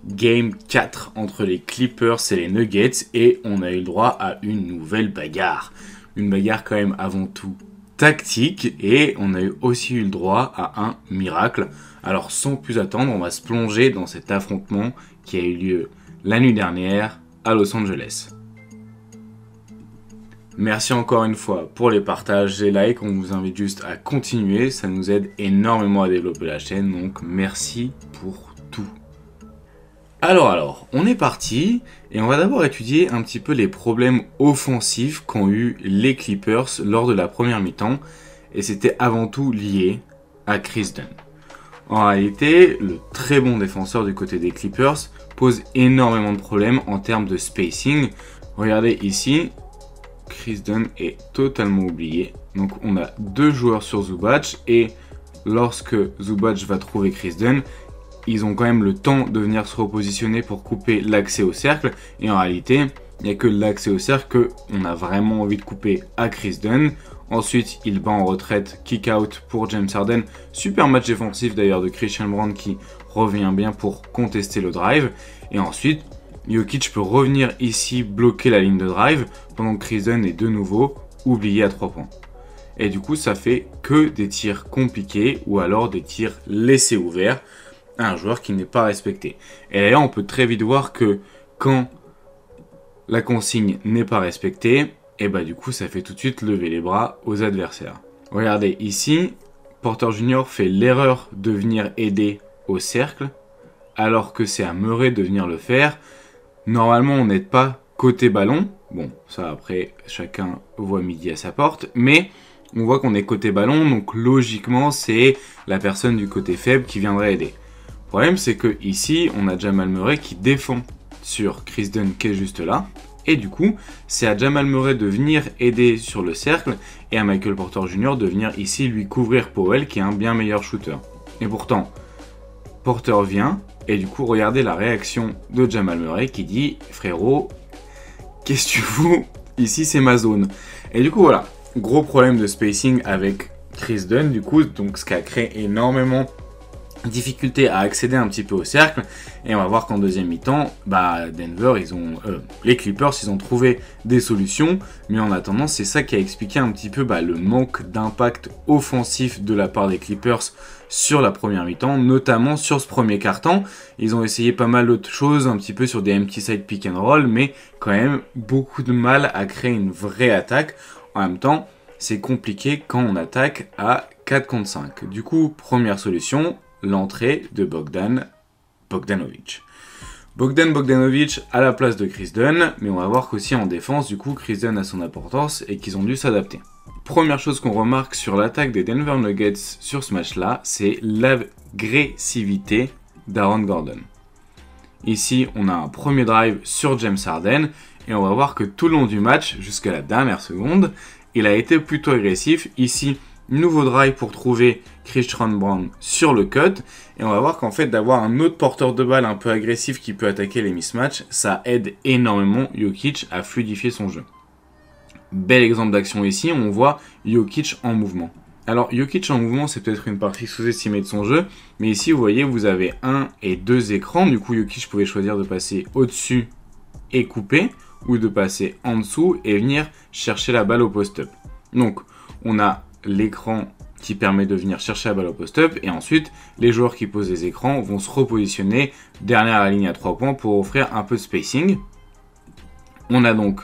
Game 4 entre les Clippers et les Nuggets et on a eu le droit à une nouvelle bagarre. Une bagarre quand même avant tout tactique et on a aussi eu le droit à un miracle. Alors sans plus attendre, on va se plonger dans cet affrontement qui a eu lieu la nuit dernière à Los Angeles. Merci encore une fois pour les partages et likes, on vous invite juste à continuer, ça nous aide énormément à développer la chaîne, donc merci pour tout. Alors, on est parti et on va d'abord étudier un petit peu les problèmes offensifs qu'ont eu les Clippers lors de la première mi-temps et c'était avant tout lié à Kris Dunn. En réalité, le très bon défenseur du côté des Clippers pose énormément de problèmes en termes de spacing. Regardez ici, Kris Dunn est totalement oublié. Donc on a deux joueurs sur Zubac et lorsque Zubac va trouver Kris Dunn, ils ont quand même le temps de venir se repositionner pour couper l'accès au cercle. Et en réalité, il n'y a que l'accès au cercle qu'on a vraiment envie de couper à Kris Dunn. Ensuite, il bat en retraite, kick out pour James Harden. Super match défensif d'ailleurs de Christian Braun qui revient bien pour contester le drive. Et ensuite, Jokic peut revenir ici bloquer la ligne de drive pendant que Kris Dunn est de nouveau oublié à 3 points. Et du coup, ça fait que des tirs compliqués ou alors des tirs laissés ouverts à un joueur qui n'est pas respecté. Et d'ailleurs, on peut très vite voir que quand la consigne n'est pas respectée, et bah du coup, ça fait tout de suite lever les bras aux adversaires. Regardez ici, Porter Jr. fait l'erreur de venir aider au cercle, alors que c'est à Murray de venir le faire. Normalement, on n'aide pas côté ballon. Bon, ça après, chacun voit midi à sa porte. Mais on voit qu'on est côté ballon, donc logiquement, c'est la personne du côté faible qui viendrait aider. Le problème, c'est que ici, on a Jamal Murray qui défend sur Kris Dunn qui est juste là. Et du coup, c'est à Jamal Murray de venir aider sur le cercle et à Michael Porter Jr. de venir ici lui couvrir Powell qui est un bien meilleur shooter. Et pourtant, Porter vient et du coup, regardez la réaction de Jamal Murray qui dit « Frérot, qu'est-ce que tu fous? Ici, c'est ma zone. » Et du coup, voilà, gros problème de spacing avec Kris Dunn, du coup, donc ce qui a créé énormément difficulté à accéder un petit peu au cercle et on va voir qu'en deuxième mi-temps Denver les Clippers ils ont trouvé des solutions, mais en attendant c'est ça qui a expliqué un petit peu le manque d'impact offensif de la part des Clippers sur la première mi-temps, notamment sur ce premier quart-temps. Ils ont essayé pas mal d'autres choses, un petit peu sur des empty side pick and roll, mais quand même beaucoup de mal à créer une vraie attaque. En même temps, c'est compliqué quand on attaque à 4 contre 5. Du coup, première solution, l'entrée de Bogdanovic. Bogdanovic à la place de Kris Dunn, mais on va voir qu'aussi en défense, du coup, Kris Dunn a son importance et qu'ils ont dû s'adapter. Première chose qu'on remarque sur l'attaque des Denver Nuggets sur ce match-là, c'est l'agressivité d'Aaron Gordon. Ici, on a un premier drive sur James Harden et on va voir que tout le long du match, jusqu'à la dernière seconde, il a été plutôt agressif. Ici, nouveau drive pour trouver Christian Braun sur le cut. Et on va voir qu'en fait, d'avoir un autre porteur de balle un peu agressif qui peut attaquer les mismatchs, ça aide énormément Jokic à fluidifier son jeu. Bel exemple d'action ici, on voit Jokic en mouvement. Alors, Jokic en mouvement, c'est peut-être une partie sous-estimée de son jeu. Mais ici, vous voyez, vous avez 1 et 2 écrans. Du coup, Jokic pouvait choisir de passer au-dessus et couper, ou de passer en dessous et venir chercher la balle au post-up. Donc, on a l'écran qui permet de venir chercher la balle au post-up et ensuite les joueurs qui posent les écrans vont se repositionner derrière la ligne à 3 points pour offrir un peu de spacing. On a donc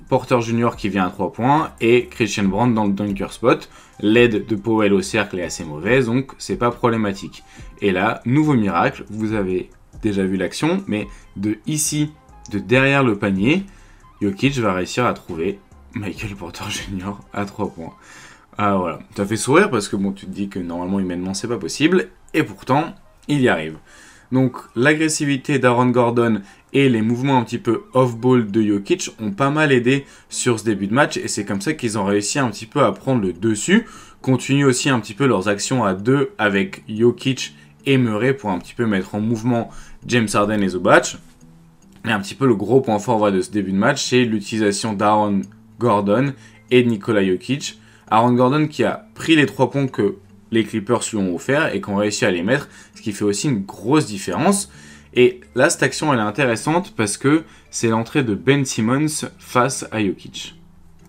Porter Jr. qui vient à 3 points et Christian Braun dans le dunker spot. L'aide de Powell au cercle est assez mauvaise, donc c'est pas problématique. Et là, nouveau miracle, vous avez déjà vu l'action, mais de ici, de derrière le panier, Jokic va réussir à trouver Michael Porter Jr. à 3 points. Voilà, ça fait sourire parce que bon, tu te dis que normalement humainement c'est pas possible, et pourtant il y arrive. Donc l'agressivité d'Aaron Gordon et les mouvements un petit peu off-ball de Jokic ont pas mal aidé sur ce début de match, et c'est comme ça qu'ils ont réussi un petit peu à prendre le dessus. Continuent aussi un petit peu leurs actions à deux avec Jokic et Murray pour un petit peu mettre en mouvement James Harden et Zubac. Et un petit peu le gros point fort de ce début de match, c'est l'utilisation d'Aaron Gordon et de Nikola Jokic. Aaron Gordon qui a pris les 3 points que les Clippers lui ont offerts et qui ont réussi à les mettre, ce qui fait aussi une grosse différence. Et là, cette action, elle est intéressante parce que c'est l'entrée de Ben Simmons face à Jokic.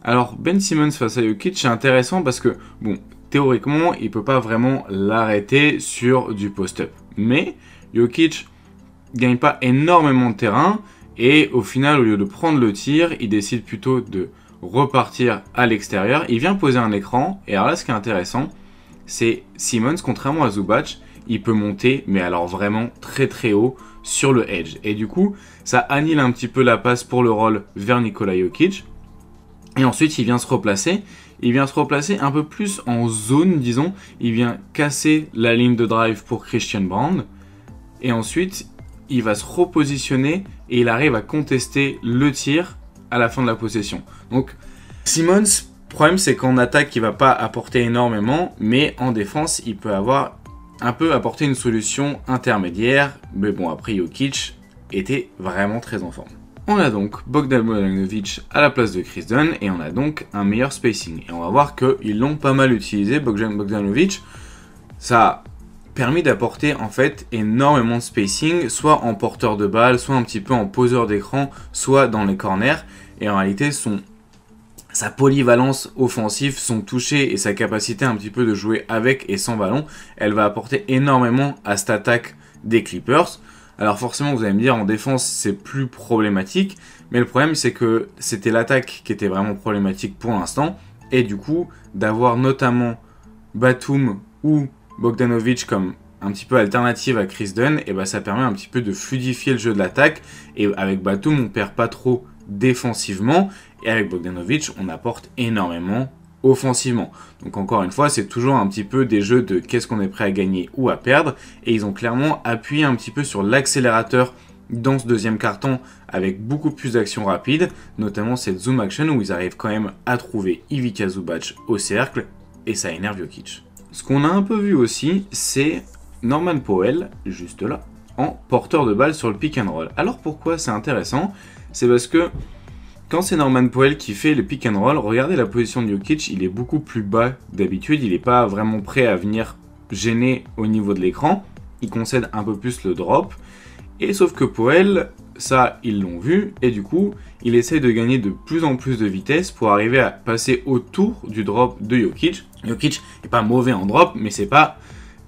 Alors, Ben Simmons face à Jokic, c'est intéressant parce que, bon, théoriquement, il ne peut pas vraiment l'arrêter sur du post-up. Mais Jokic gagne pas énormément de terrain et au final, au lieu de prendre le tir, il décide plutôt de repartir à l'extérieur. Il vient poser un écran et alors là, ce qui est intéressant, c'est Simmons, contrairement à Zubac, il peut monter, mais alors vraiment très très haut sur le edge. Et du coup, ça annule un petit peu la passe pour le roll vers Nikola Jokic. Et ensuite, il vient se replacer. Il vient se replacer un peu plus en zone, disons. Il vient casser la ligne de drive pour Christian Braun. Et ensuite, il va se repositionner et il arrive à contester le tir à la fin de la possession. Donc, Simmons, le problème, c'est qu'en attaque, il ne va pas apporter énormément. Mais en défense, il peut avoir un peu apporter une solution intermédiaire. Mais bon, après, Jokic était vraiment très en forme. On a donc Bogdan Bogdanovic à la place de Chris Dunn et on a donc un meilleur spacing. Et on va voir qu'ils l'ont pas mal utilisé, Bogdan Bogdanovic. Ça a permis d'apporter en fait énormément de spacing, soit en porteur de balle, soit un petit peu en poseur d'écran, soit dans les corners. Et en réalité, sa polyvalence offensive, son toucher et sa capacité un petit peu de jouer avec et sans ballon, elle va apporter énormément à cette attaque des Clippers. Alors forcément, vous allez me dire, en défense, c'est plus problématique. Mais le problème, c'est que c'était l'attaque qui était vraiment problématique pour l'instant. Et du coup, d'avoir notamment Batum ou Bogdanovic comme un petit peu alternative à Chris Dunn, et ben ça permet un petit peu de fluidifier le jeu de l'attaque. Et avec Batum, on perd pas trop défensivement. Et avec Bogdanovic, on apporte énormément offensivement. Donc encore une fois, c'est toujours un petit peu des jeux de qu'est-ce qu'on est prêt à gagner ou à perdre. Et ils ont clairement appuyé un petit peu sur l'accélérateur dans ce deuxième quart-temps avec beaucoup plus d'actions rapides, notamment cette zoom action où ils arrivent quand même à trouver Ivica Zubac au cercle et ça énerve Jokic. Ce qu'on a un peu vu aussi, c'est Norman Powell, juste là, en porteur de balle sur le pick and roll. Alors pourquoi c'est intéressant? C'est parce que quand c'est Norman Powell qui fait le pick and roll, regardez la position de Jokic, il est beaucoup plus bas d'habitude, il n'est pas vraiment prêt à venir gêner au niveau de l'écran, il concède un peu plus le drop, et sauf que Powell, ça ils l'ont vu, et du coup, il essaye de gagner de plus en plus de vitesse pour arriver à passer autour du drop de Jokic. Jokic n'est pas mauvais en drop, mais c'est pas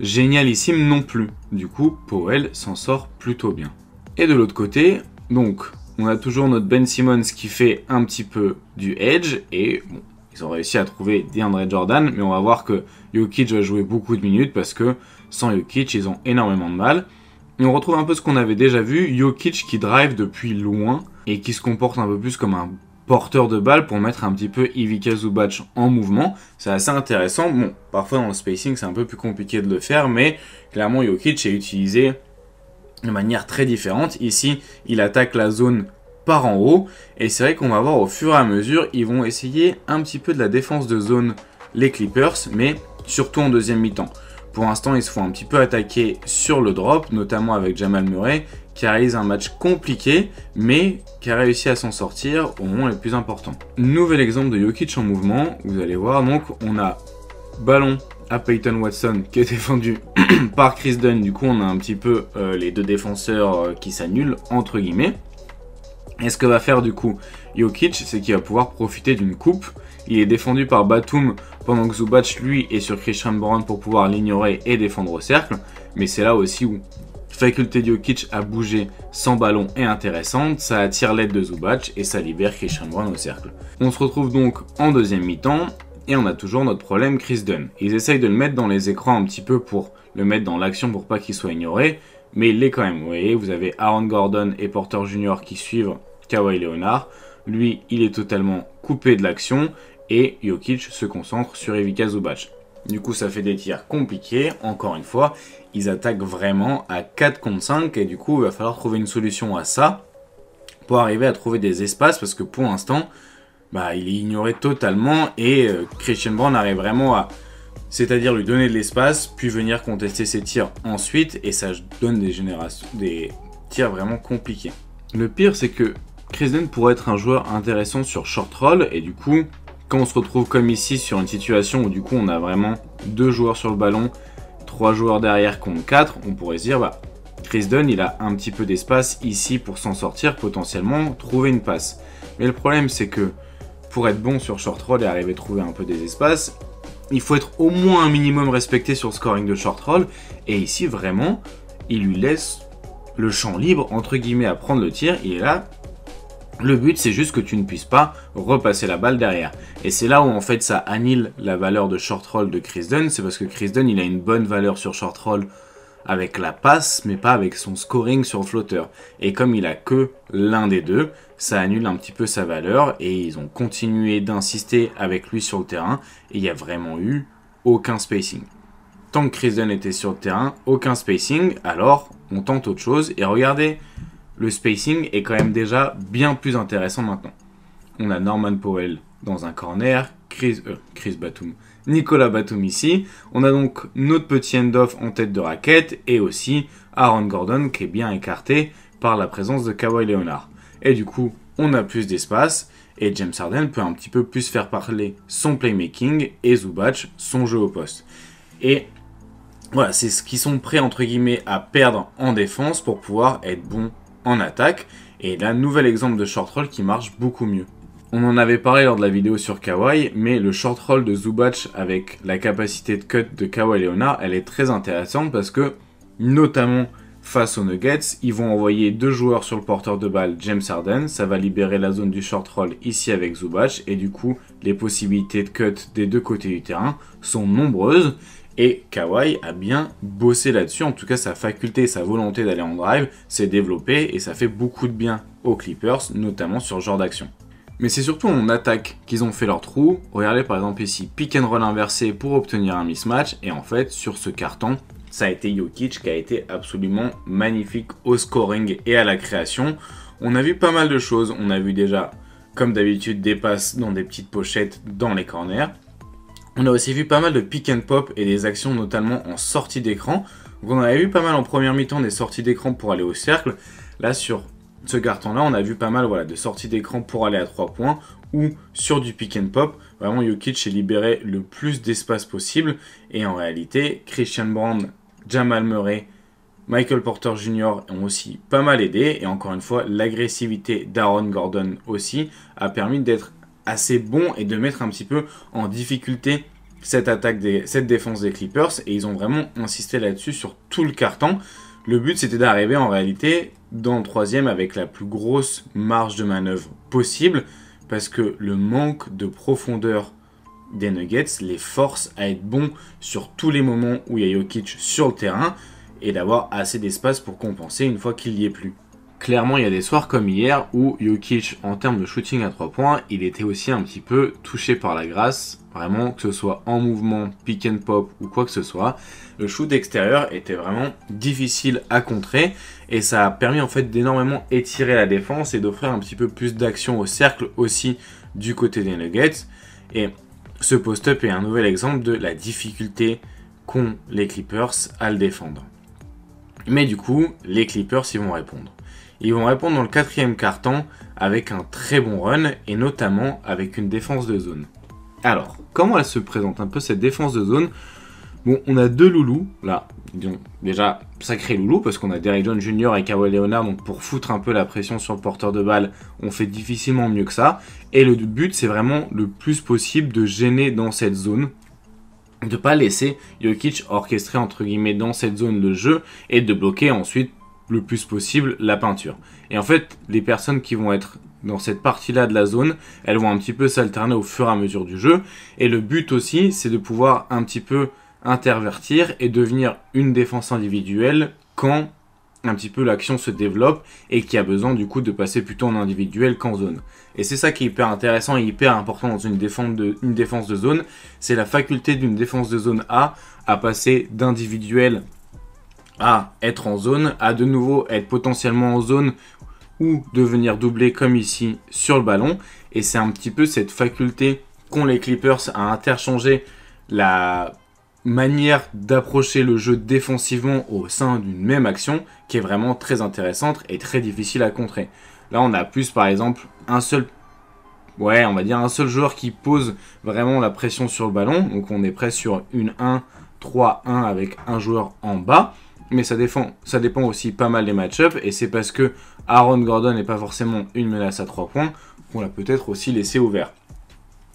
génialissime non plus. Du coup, Powell s'en sort plutôt bien. Et de l'autre côté, donc, on a toujours notre Ben Simmons qui fait un petit peu du edge et bon, ils ont réussi à trouver DeAndre Jordan, mais on va voir que Jokic va jouer beaucoup de minutes parce que sans Jokic, ils ont énormément de mal. Et on retrouve un peu ce qu'on avait déjà vu, Jokic qui drive depuis loin et qui se comporte un peu plus comme un porteur de balle pour mettre un petit peu Ivica Zubac en mouvement. C'est assez intéressant. Bon, parfois dans le spacing, c'est un peu plus compliqué de le faire, mais clairement, Jokic est utilisé de manière très différente. Ici, il attaque la zone par en haut. Et c'est vrai qu'on va voir au fur et à mesure, ils vont essayer un petit peu de la défense de zone, les Clippers, mais surtout en deuxième mi-temps. Pour l'instant, ils se font un petit peu attaquer sur le drop, notamment avec Jamal Murray, qui réalise un match compliqué, mais qui a réussi à s'en sortir au moment le plus important. Nouvel exemple de Jokic en mouvement, vous allez voir, donc on a ballon à Peyton Watson qui est défendu par Chris Dunn. Du coup, on a un petit peu les deux défenseurs qui s'annulent, entre guillemets. Et ce que va faire du coup Jokic, c'est qu'il va pouvoir profiter d'une coupe. Il est défendu par Batum pendant que Zubac, lui, est sur Christian Braun pour pouvoir l'ignorer et défendre au cercle. Mais c'est là aussi où faculté de Jokic à bouger sans ballon est intéressante. Ça attire l'aide de Zubac et ça libère Christian Braun au cercle. On se retrouve donc en deuxième mi-temps. Et on a toujours notre problème Chris Dunn. Ils essayent de le mettre dans les écrans un petit peu pour le mettre dans l'action pour pas qu'il soit ignoré. Mais il l'est quand même. Vous voyez, vous avez Aaron Gordon et Porter Jr. qui suivent Kawhi Leonard. Lui, il est totalement coupé de l'action. Et Jokic se concentre sur Ivica Zubac. Du coup, ça fait des tirs compliqués. Encore une fois, ils attaquent vraiment à 4 contre 5. Et du coup, il va falloir trouver une solution à ça pour arriver à trouver des espaces. Parce que pour l'instant, il est ignoré totalement. Et Christian Braun arrive vraiment à, c'est-à-dire lui donner de l'espace, puis venir contester ses tirs ensuite. Et ça donne des tirs vraiment compliqués. Le pire, c'est que Chris Dunn pourrait être un joueur intéressant sur short roll. Et du coup, quand on se retrouve comme ici sur une situation où du coup on a vraiment 2 joueurs sur le ballon, 3 joueurs derrière contre 4, on pourrait se dire Chris Dunn, il a un petit peu d'espace ici pour s'en sortir, potentiellement trouver une passe. Mais le problème, c'est que pour être bon sur short roll et arriver à trouver un peu des espaces, il faut être au moins un minimum respecté sur le scoring de short roll. Et ici, vraiment, il lui laisse le champ libre, entre guillemets, à prendre le tir. Il est là. Le but, c'est juste que tu ne puisses pas repasser la balle derrière. Et c'est là où, en fait, ça annule la valeur de short roll de Chris Dunn. C'est parce que Chris Dunn, il a une bonne valeur sur short roll avec la passe, mais pas avec son scoring sur le flotteur. Et comme il a que l'un des deux, ça annule un petit peu sa valeur. Et ils ont continué d'insister avec lui sur le terrain. Et il n'y a vraiment eu aucun spacing. Tant que Chris Dunn était sur le terrain, aucun spacing, alors on tente autre chose. Et regardez, le spacing est quand même déjà bien plus intéressant maintenant. On a Norman Powell dans un corner, Chris Batum, Nicolas Batum ici. On a donc notre petit end-off en tête de raquette et aussi Aaron Gordon qui est bien écarté par la présence de Kawhi Leonard. Et du coup, on a plus d'espace et James Harden peut un petit peu plus faire parler son playmaking et Zubac son jeu au poste. Et voilà, c'est ce qu'ils sont prêts entre guillemets à perdre en défense pour pouvoir être bons en attaque. Et là, nouvel exemple de short roll qui marche beaucoup mieux. On en avait parlé lors de la vidéo sur Kawhi, mais le short roll de Zubac avec la capacité de cut de Kawhi Leonard, elle est très intéressante parce que, notamment face aux Nuggets, ils vont envoyer deux joueurs sur le porteur de balle, James Harden. Ça va libérer la zone du short roll ici avec Zubac. Et du coup, les possibilités de cut des deux côtés du terrain sont nombreuses. Et Kawhi a bien bossé là-dessus, en tout cas sa faculté, sa volonté d'aller en drive s'est développée et ça fait beaucoup de bien aux Clippers, notamment sur ce genre d'action. Mais c'est surtout en attaque qu'ils ont fait leur trou. Regardez par exemple ici, pick and roll inversé pour obtenir un mismatch. Et en fait, sur ce carton, ça a été Jokic qui a été absolument magnifique au scoring et à la création. On a vu pas mal de choses. On a vu déjà, comme d'habitude, des passes dans des petites pochettes dans les corners. On a aussi vu pas mal de pick and pop et des actions notamment en sortie d'écran. Donc on avait vu pas mal en première mi-temps des sorties d'écran pour aller au cercle. Là sur ce carton-là, on a vu pas mal de sorties d'écran pour aller à 3 points ou sur du pick and pop. Vraiment Jokic s'est libéré le plus d'espace possible. Et en réalité, Christian Braun, Jamal Murray, Michael Porter Jr. ont aussi pas mal aidé. Et encore une fois, l'agressivité d'Aaron Gordon aussi a permis d'être assez bon et de mettre un petit peu en difficulté cette défense des Clippers. Et ils ont vraiment insisté là-dessus sur tout le carton. Le but, c'était d'arriver en réalité dans le troisième avec la plus grosse marge de manœuvre possible parce que le manque de profondeur des Nuggets les force à être bons sur tous les moments où il y a Jokic sur le terrain et d'avoir assez d'espace pour compenser une fois qu'il n'y est plus. Clairement, il y a des soirs comme hier où Jokic, en termes de shooting à 3 points, il était aussi un petit peu touché par la grâce. Vraiment, que ce soit en mouvement, pick and pop ou quoi que ce soit. Le shoot extérieur était vraiment difficile à contrer. Et ça a permis en fait d'énormément étirer la défense et d'offrir un petit peu plus d'action au cercle aussi du côté des Nuggets. Et ce post-up est un nouvel exemple de la difficulté qu'ont les Clippers à le défendre. Mais du coup, les Clippers, ils vont répondre. Ils vont répondre dans le quatrième quart-temps avec un très bon run et notamment avec une défense de zone. Alors, comment elle se présente un peu cette défense de zone? Bon, on a deux loulous, là, disons, déjà sacré loulou, parce qu'on a Derrick Jones Jr. et Kawhi Leonard, donc pour foutre un peu la pression sur le porteur de balle, on fait difficilement mieux que ça. Et le but, c'est vraiment le plus possible de gêner dans cette zone, de ne pas laisser Jokic orchestrer entre guillemets dans cette zone le jeu et de bloquer ensuite le plus possible la peinture. Et en fait, les personnes qui vont être dans cette partie-là de la zone, elles vont un petit peu s'alterner au fur et à mesure du jeu. Et le but aussi, c'est de pouvoir un petit peu intervertir et devenir une défense individuelle quand un petit peu l'action se développe et qui a besoin du coup de passer plutôt en individuel qu'en zone. Et c'est ça qui est hyper intéressant et hyper important dans une défense de zone, c'est la faculté d'une défense de zone A à passer d'individuel à être en zone, à de nouveau être potentiellement en zone ou devenir doublé comme ici sur le ballon. Et c'est un petit peu cette faculté qu'ont les Clippers à interchanger la manière d'approcher le jeu défensivement au sein d'une même action qui est vraiment très intéressante et très difficile à contrer. Là, on a plus par exemple un seul joueur qui pose vraiment la pression sur le ballon. Donc on est prêt sur une 1-3-1 avec un joueur en bas. mais ça dépend aussi pas mal des match-ups, et c'est parce que Aaron Gordon n'est pas forcément une menace à 3 points qu'on l'a peut-être aussi laissé ouvert.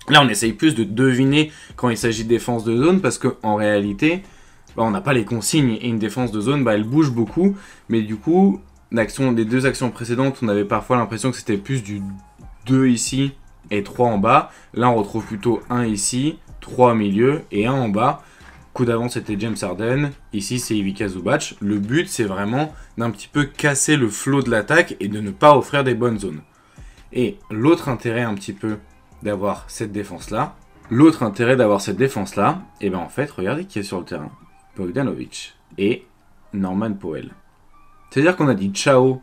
Là, on essaye plus de deviner quand il s'agit de défense de zone, parce qu'en réalité, on n'a pas les consignes, et une défense de zone, elle bouge beaucoup, mais du coup, des 2 actions précédentes, on avait parfois l'impression que c'était plus du 2 ici et 3 en bas. Là, on retrouve plutôt 1 ici, 3 au milieu et 1 en bas. Coup d'avant, c'était James Harden. Ici, c'est Ivica Zubac. Le but, c'est vraiment d'un petit peu casser le flow de l'attaque et de ne pas offrir des bonnes zones. Et l'autre intérêt un petit peu d'avoir cette défense-là, et ben en fait, regardez qui est sur le terrain. Bogdanovic et Norman Powell. C'est-à-dire qu'on a dit ciao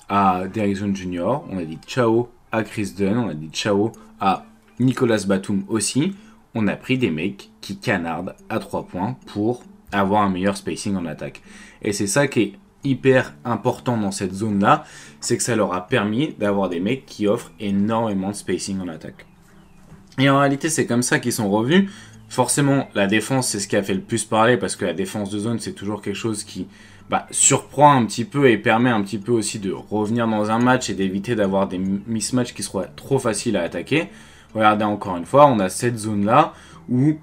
à Derrick Jones Jr., on a dit ciao à Chris Dunn, on a dit ciao à Nicolas Batum aussi. On a pris des mecs qui canardent à 3 points pour avoir un meilleur spacing en attaque. Et c'est ça qui est hyper important dans cette zone-là, c'est que ça leur a permis d'avoir des mecs qui offrent énormément de spacing en attaque. Et en réalité, c'est comme ça qu'ils sont revenus. Forcément, la défense, c'est ce qui a fait le plus parler, parce que la défense de zone, c'est toujours quelque chose qui surprend un petit peu et permet un petit peu aussi de revenir dans un match et d'éviter d'avoir des mismatchs qui soient trop faciles à attaquer. Regardez encore une fois, on a cette zone-là où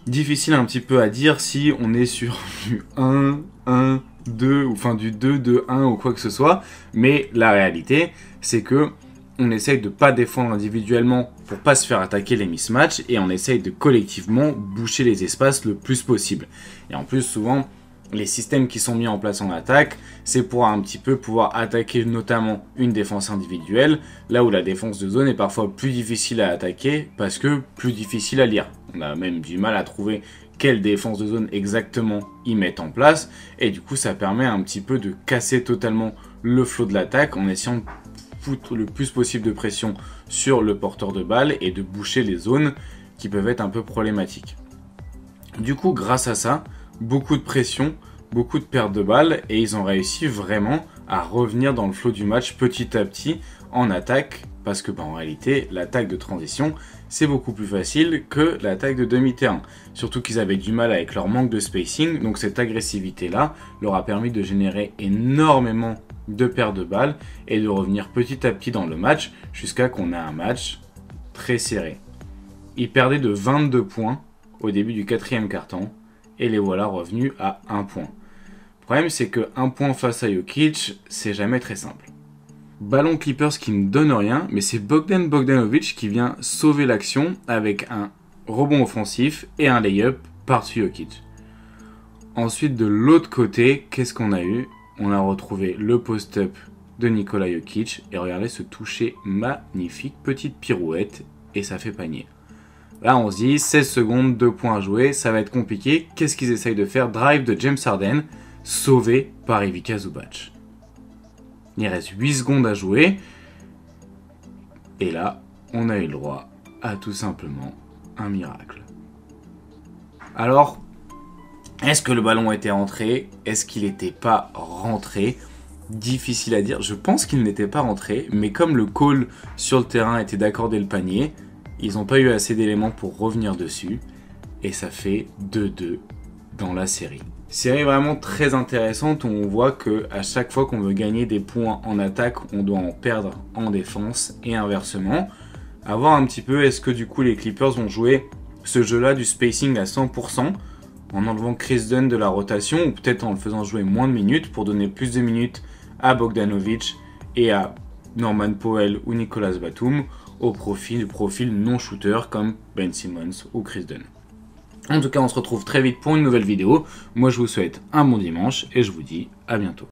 difficile un petit peu à dire si on est sur du 1, 1, 2, ou enfin du 2, 2, 1 ou quoi que ce soit. Mais la réalité, c'est que on essaye de ne pas défendre individuellement pour pas se faire attaquer les mismatchs et on essaye de collectivement boucher les espaces le plus possible. Et en plus, souvent, les systèmes qui sont mis en place en attaque, c'est pour un petit peu pouvoir attaquer notamment une défense individuelle, là où la défense de zone est parfois plus difficile à attaquer parce que plus difficile à lire. On a même du mal à trouver quelle défense de zone exactement ils mettent en place, et du coup ça permet un petit peu de casser totalement le flow de l'attaque en essayant de foutre le plus possible de pression sur le porteur de balle et de boucher les zones qui peuvent être un peu problématiques. Du coup, grâce à ça, beaucoup de pression, beaucoup de pertes de balles, et ils ont réussi vraiment à revenir dans le flow du match petit à petit en attaque, parce que en réalité, l'attaque de transition, c'est beaucoup plus facile que l'attaque de demi-terrain. Surtout qu'ils avaient du mal avec leur manque de spacing, donc cette agressivité-là leur a permis de générer énormément de pertes de balles et de revenir petit à petit dans le match jusqu'à qu'on ait un match très serré. Ils perdaient de 22 points au début du 4e quart-temps et les voilà revenus à 1 point. Le problème, c'est que 1 point face à Jokic, c'est jamais très simple. Ballon Clippers qui ne donne rien, mais c'est Bogdan Bogdanovic qui vient sauver l'action avec un rebond offensif et un lay-up par-dessus Jokic. Ensuite, de l'autre côté, qu'est-ce qu'on a eu ? On a retrouvé le post-up de Nikola Jokic et regardez ce toucher magnifique, petite pirouette et ça fait panier. Là, on se dit 16 secondes, 2 points à jouer, ça va être compliqué. Qu'est-ce qu'ils essayent de faire ? Drive de James Harden, sauvé par Ivica Zubac. Il reste 8 secondes à jouer. Et là, on a eu le droit à tout simplement un miracle. Alors, est-ce que le ballon était rentré ? Est-ce qu'il n'était pas rentré ? Difficile à dire. Je pense qu'il n'était pas rentré, mais comme le call sur le terrain était d'accorder le panier, ils n'ont pas eu assez d'éléments pour revenir dessus. Et ça fait 2-2 dans la série. Série vraiment très intéressante où on voit qu'à chaque fois qu'on veut gagner des points en attaque, on doit en perdre en défense et inversement. À voir un petit peu, est-ce que du coup les Clippers vont jouer ce jeu-là du spacing à 100% en enlevant Chris Dunn de la rotation ou peut-être en le faisant jouer moins de minutes pour donner plus de minutes à Bogdanovic et à Norman Powell ou Nicolas Batum au profil non shooter comme Ben Simmons ou Chris Dunn. En tout cas, on se retrouve très vite pour une nouvelle vidéo. Moi, je vous souhaite un bon dimanche et je vous dis à bientôt.